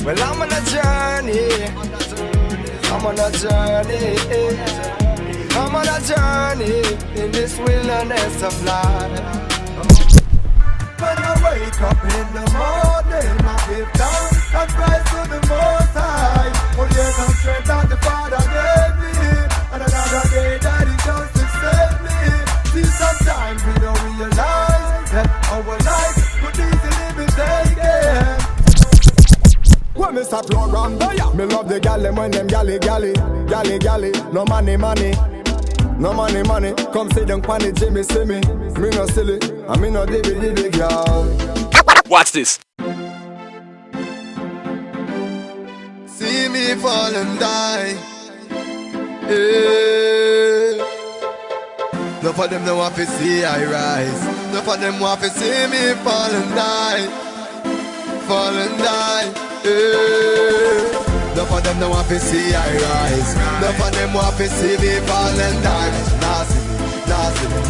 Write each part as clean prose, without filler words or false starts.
Well, I'm on a journey. I'm on a journey. I'm on a journey in this wilderness of life. When I wake up in the morning, I give thanks and praise to the Most High. For the years of strength that the Father gave me, and another day that He chose to save me. See, sometimes we don't realize that our life could easily be taken. When me start program, me love the gal them when them galley. No money. No money, come sit down pan the Jimmy, see me. Me no silly, and me no dibby, girl. Watch this. See me fall and die. Yeah. None of them don't want to see I rise. None of them want to see me fall and die. Yeah. None of them don't want to see I rise. None of them want to see me fall and die. Nah see me,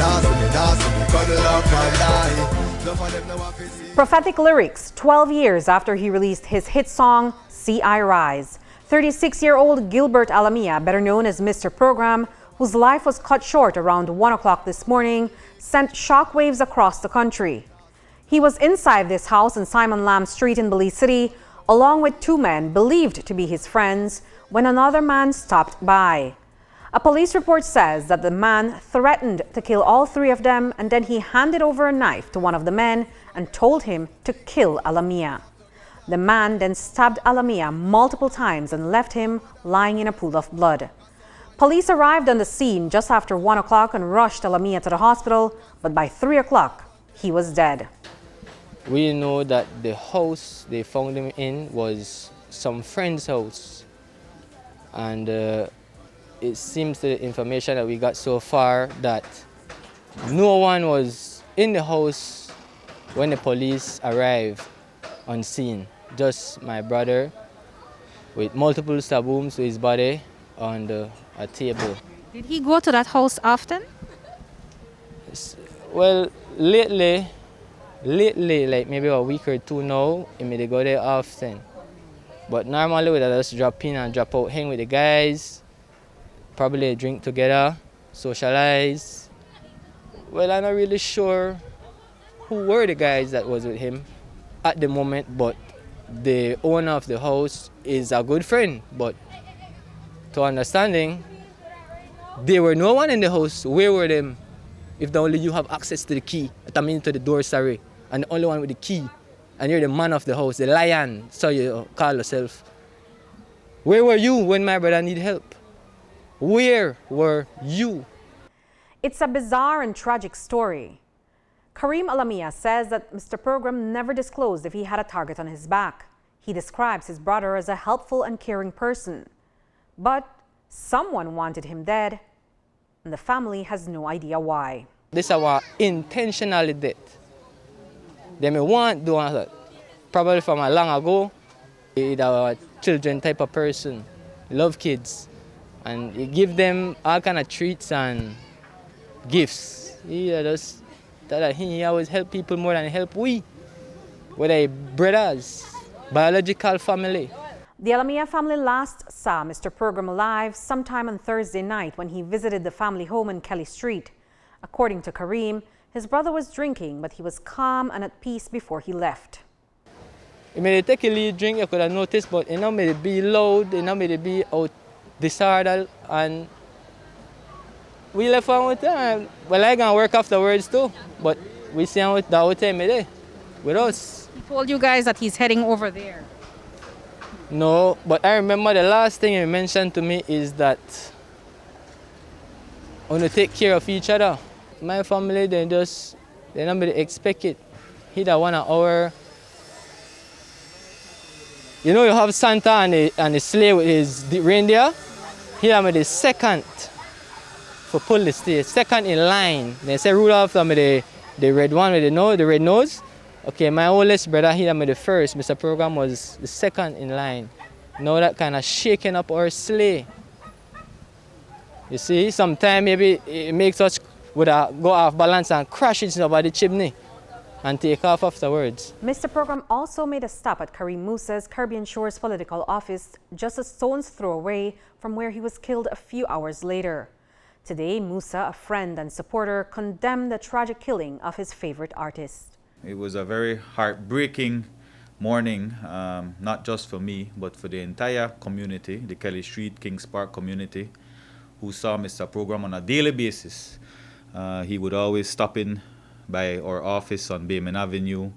cuddle up and die. None of them don't want to see. Prophetic lyrics 12 years after he released his hit song, See I Rise. 36-year-old Gilbert Alamilla, better known as Mr. Program, whose life was cut short around 1 o'clock this morning, sent shockwaves across the country. He was inside this house in Simon Lamb Street in Belize City, along with two men believed to be his friends, when another man stopped by. A police report says that the man threatened to kill all three of them, and then he handed over a knife to one of the men and told him to kill Alamilla. The man then stabbed Alamilla multiple times and left him lying in a pool of blood. Police arrived on the scene just after 1 o'clock and rushed Alamilla to the hospital, but by 3 o'clock, he was dead. We know that the house they found him in was some friend's house, and it seems the information that we got so far that no one was in the house when the police arrived on scene. Just my brother with multiple stab wounds to his body on a table. Did he go to that house often? Well, lately, like maybe a week or two now, he may go there often. But normally we just drop in and drop out, hang with the guys, probably drink together, socialize. Well, I'm not really sure who were the guys that was with him at the moment, but the owner of the house is a good friend. But to understanding, there were no one in the house. Where were them? If only you have access to the key, I mean to the door, sorry, and the only one with the key, and you're the man of the house, the lion, so you call yourself. Where were you when my brother needed help? Where were you? It's a bizarre and tragic story. Kareem Alamilla says that Mr. Program never disclosed if he had a target on his back. He describes his brother as a helpful and caring person. But someone wanted him dead, and the family has no idea why. This is our intentional death. They may want to do that. Probably from a long ago, he's a children type of person, love kids, and he give them all kind of treats and gifts. He always help people more than help we. We're brothers, biological family. The Alamilla family last saw Mr. Program alive sometime on Thursday night when he visited the family home in Kelly Street. According to Kareem, his brother was drinking, but he was calm and at peace before he left. He made take a little drink, you could have noticed, but he not made it be loud, he not made it be out disordered, and we left on with him. Well, I can work afterwards too, but we see him with the whole time there with us. He told you guys that he's heading over there. No, but I remember the last thing he mentioned to me is that I want to take care of each other. My family, they not really expect it. He that 1 hour. You know, you have Santa and the sleigh with his reindeer. He am the second for pull the sleigh, second in line. They say Rudolph am the red one with the red nose. Okay, my oldest brother, he am the first. Mr. Program was the second in line. Now that kind of shaking up our sleigh. You see, sometimes maybe it makes us go off balance and crash into the chimney. and take off afterwards. Mr. Program also made a stop at Kareem Musa's Caribbean Shores political office just a stone's throw away from where he was killed a few hours later. Today, Musa, a friend and supporter, condemned the tragic killing of his favorite artist. It was a very heartbreaking morning, not just for me, but for the entire community, the Kelly Street, Kings Park community, who saw Mr. Program on a daily basis. He would always stop in by our office on Bayman Avenue,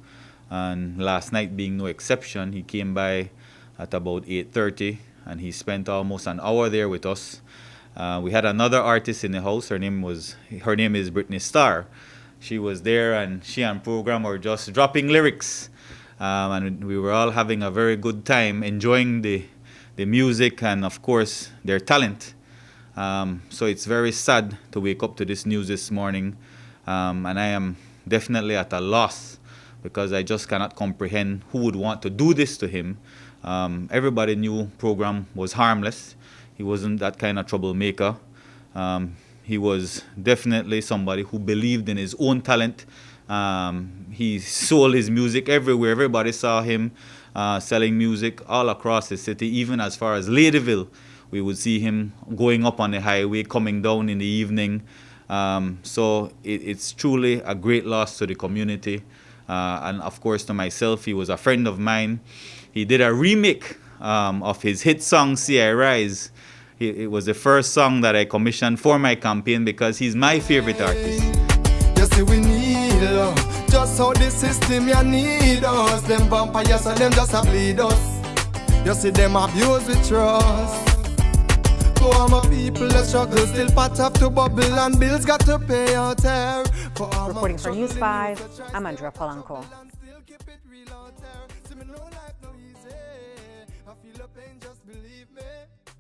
and last night being no exception, he came by at about 8:30 and he spent almost an hour there with us. We had another artist in the house. Her name is Brittany Starr. She was there, and she and Program were just dropping lyrics, and we were all having a very good time, enjoying the music and of course their talent. So it's very sad to wake up to this news this morning, and I am definitely at a loss because I just cannot comprehend who would want to do this to him. Everybody knew Program was harmless. He wasn't that kind of troublemaker. He was definitely somebody who believed in his own talent. He sold his music everywhere. Everybody saw him selling music all across the city, even as far as Ladyville. We would see him going up on the highway, coming down in the evening. So it's truly a great loss to the community. And of course to myself. He was a friend of mine. He did a remake of his hit song, See I Rise. It was the first song that I commissioned for my campaign because he's my favorite artist. You see we need love, just how the system you need us. Them vampires and them just a bleed us. You see them abuse with trust. For all my people that struggle still pot have to bubble and bills got to pay out there. Reporting for News 5, I'm Andrea Polanco. Still keep it real out there. See me no life no easy. I feel the pain just